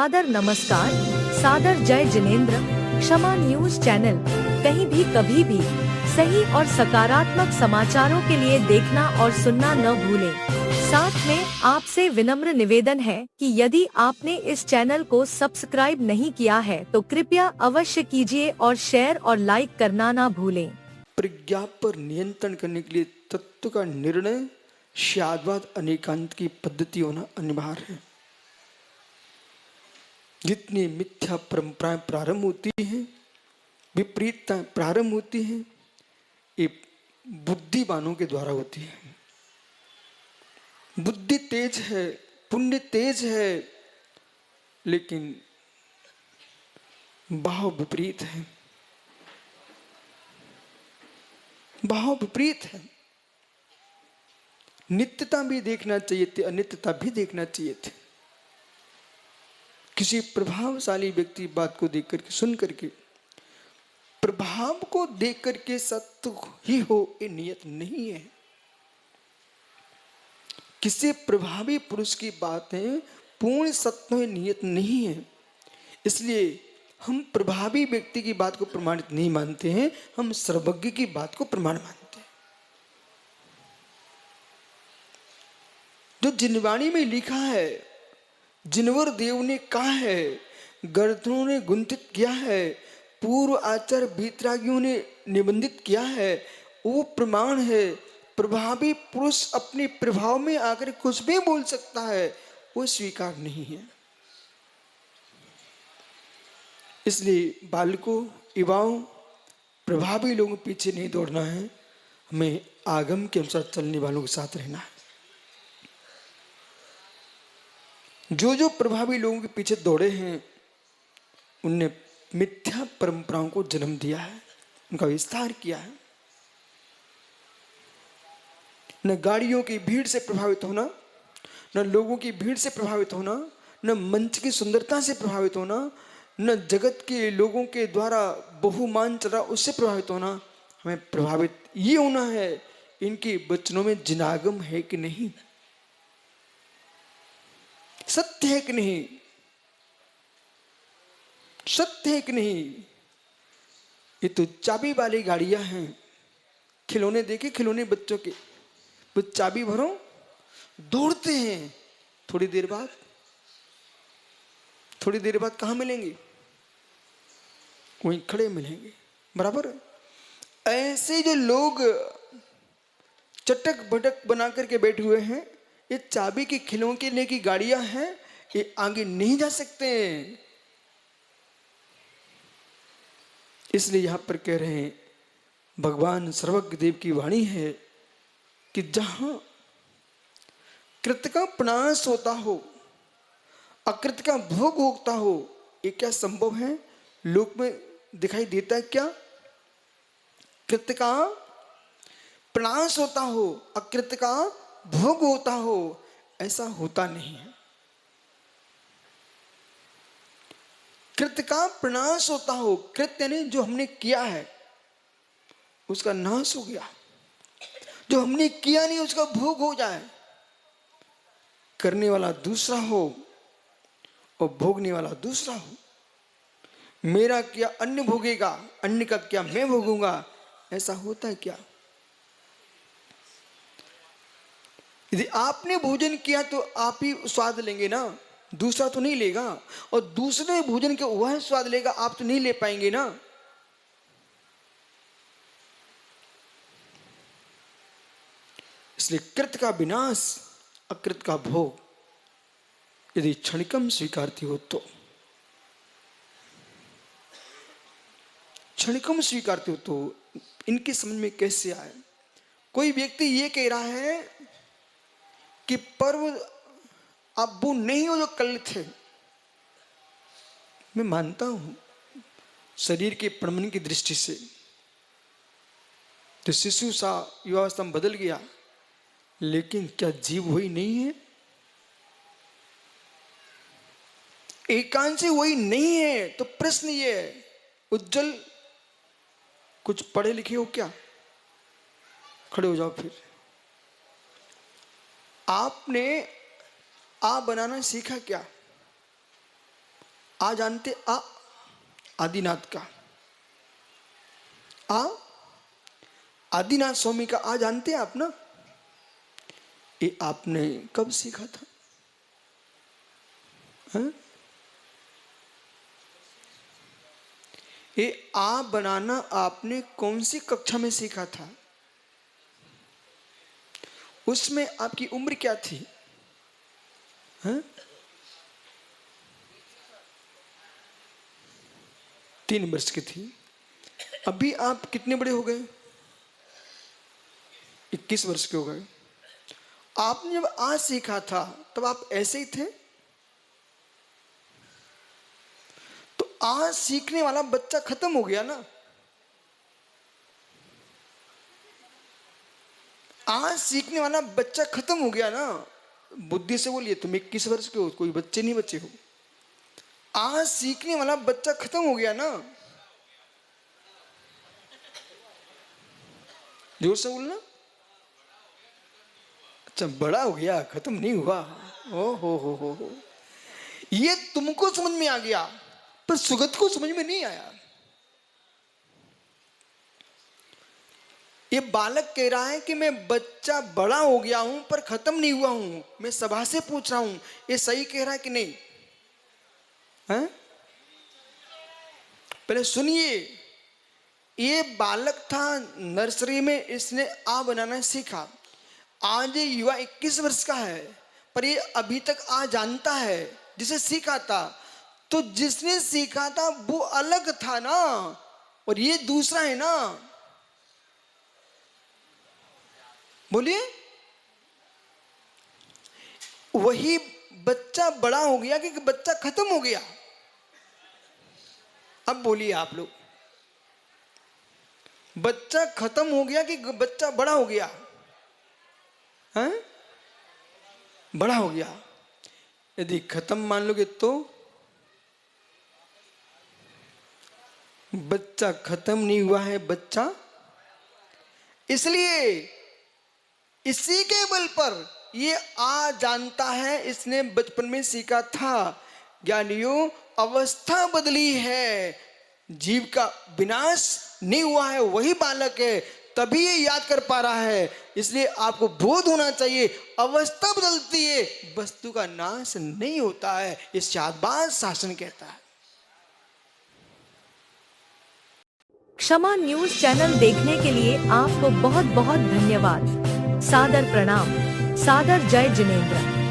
सादर नमस्कार, सादर जय जिनेंद्र। क्षमा न्यूज चैनल, कहीं भी कभी भी सही और सकारात्मक समाचारों के लिए देखना और सुनना न भूलें। साथ में आपसे विनम्र निवेदन है कि यदि आपने इस चैनल को सब्सक्राइब नहीं किया है तो कृपया अवश्य कीजिए और शेयर और लाइक करना ना भूलें। प्रज्ञा पर नियंत्रण करने के लिए तत्व का निर्णय शाद्वाद अनेकांत की पद्धति होना अनिवार्य है। जितनी मिथ्या परंपराएं प्रारंभ होती हैं, विपरीतताएं प्रारंभ होती हैं, ये बुद्धिमानों के द्वारा होती है। बुद्धि तेज है, पुण्य तेज है, लेकिन भाव विपरीत है। भाव विपरीत है। नित्यता भी देखना चाहिए थी, अनित्यता भी देखना चाहिए थी। किसी प्रभावशाली व्यक्ति बात को देख करके, सुन करके, प्रभाव को देख करके सत्य ही हो ये नियत नहीं है। किसी प्रभावी पुरुष की बातें पूर्ण सत्य में नियत नहीं है। इसलिए हम प्रभावी व्यक्ति की बात को प्रमाणित नहीं मानते हैं, हम सर्वज्ञ की बात को प्रमाण मानते हैं। जो जिनवाणी में लिखा है, जिनवर देव ने कहा है, ग्रंथों ने गुंथित किया है, पूर्व आचार्य भीतरागियों ने निबंधित किया है, वो प्रमाण है। प्रभावी पुरुष अपने प्रभाव में आकर कुछ भी बोल सकता है, वो स्वीकार नहीं है। इसलिए बालकों, युवाओं, प्रभावी लोगों के पीछे नहीं दौड़ना है, हमें आगम के अनुसार चलने वालों के साथ रहना है। जो जो प्रभावी लोगों के पीछे दौड़े हैं, उनने मिथ्या परंपराओं को जन्म दिया है, उनका विस्तार किया है। न गाड़ियों की भीड़ से प्रभावित होना, न लोगों की भीड़ से प्रभावित होना, न मंच की सुंदरता से प्रभावित होना, न जगत के लोगों के द्वारा बहुमान चल रहा उससे प्रभावित होना। हमें प्रभावित ये होना है, इनके वचनों में जिनागम है कि नहीं, सत्य है कि नहीं, सत्य है कि नहीं। ये तो चाबी वाली गाड़ियां हैं। खिलौने देखे, खिलौने बच्चों के, वो चाबी भरो दौड़ते हैं, थोड़ी देर बाद कहां मिलेंगे? वहीं खड़े मिलेंगे। बराबर ऐसे जो लोग चटक भटक बना करके बैठे हुए हैं, ये चाबी के खिलौने की गाड़ियां हैं, ये आगे नहीं जा सकते हैं। इसलिए यहां पर कह रहे हैं, भगवान सर्वज्ञ देव की वाणी है कि जहां कृत का प्रनाश होता हो, अकृत का भोग होता हो, ये क्या संभव है? लोक में दिखाई देता है क्या? कृत का प्रनाश होता हो, अकृत का भोग होता हो, ऐसा होता नहीं है। कृत का प्रनाश होता हो, कृत यानी जो हमने किया है उसका नाश हो गया, जो हमने किया नहीं उसका भोग हो जाए। करने वाला दूसरा हो और भोगने वाला दूसरा हो। मेरा क्या अन्य भोगेगा, अन्य का क्या मैं भोगूंगा, ऐसा होता है क्या? यदि आपने भोजन किया तो आप ही स्वाद लेंगे ना, दूसरा तो नहीं लेगा। और दूसरे भोजन के वह स्वाद लेगा, आप तो नहीं ले पाएंगे ना। इसलिए कृत का विनाश, अकृत का भोग यदि क्षणिकम स्वीकारती हो तो, क्षणिकम स्वीकारती हो तो इनकी समझ में कैसे आए? कोई व्यक्ति ये कह रहा है कि पर्व अब वो नहीं हो जो कल थे। मैं मानता हूं शरीर के प्रमन की दृष्टि से तो शिशु सा युवावस्था में बदल गया, लेकिन क्या जीव वही नहीं है? एकांशी वही नहीं है। तो प्रश्न ये है, उज्जवल कुछ पढ़े लिखे हो क्या? खड़े हो जाओ। फिर आपने आ बनाना सीखा क्या? आ जानते आ आदिनाथ का, आ आदिनाथ स्वामी का आ जानते हैं आप ना? ये आपने कब सीखा था? है? ये आ बनाना आपने कौन सी कक्षा में सीखा था? उसमें आपकी उम्र क्या थी? है? 3 वर्ष की थी। अभी आप कितने बड़े हो गए? 21 वर्ष के हो गए। आपने जब आ सीखा था तब आप ऐसे ही थे? तो आ सीखने वाला बच्चा खत्म हो गया ना। आ सीखने वाला बच्चा खत्म हो गया ना। बुद्धि से बोलिए, तुम 21 वर्ष के हो, कोई बच्चे नहीं बचे हो। आ सीखने वाला बच्चा खत्म हो गया ना। जोर से बोलना। अच्छा, बड़ा हो गया, खत्म नहीं हुआ। ओ हो। ये तुमको समझ में आ गया, पर सुगत को समझ में नहीं आया। ये बालक कह रहा है कि मैं बच्चा बड़ा हो गया हूं पर खत्म नहीं हुआ हूं। मैं सभा से पूछ रहा हूं, ये सही कह रहा है कि नहीं? है? पहले सुनिए। ये बालक था नर्सरी में, इसने आ बनाना सीखा। आज ये युवा 21 वर्ष का है, पर ये अभी तक आ जानता है जिसे सीखा था। तो जिसने सीखा था वो अलग था ना, और ये दूसरा है ना। बोलिए। वही बच्चा बड़ा हो गया कि बच्चा खत्म हो गया? अब बोलिए आप लोग, बच्चा खत्म हो गया कि बच्चा बड़ा हो गया? हैं? बड़ा हो गया। यदि खत्म मान लोगे तो बच्चा खत्म नहीं हुआ है, बच्चा। इसलिए इसी के बल पर ये आ जानता है, इसने बचपन में सीखा था। ज्ञानियों, अवस्था बदली है, जीव का विनाश नहीं हुआ है, वही बालक है, तभी ये याद कर पा रहा है। इसलिए आपको बोध होना चाहिए, अवस्था बदलती है, वस्तु का नाश नहीं होता है। ये शादबाज शासन कहता है। क्षमा न्यूज चैनल देखने के लिए आपको बहुत बहुत धन्यवाद। सादर प्रणाम। सादर जय जिनेंद्र।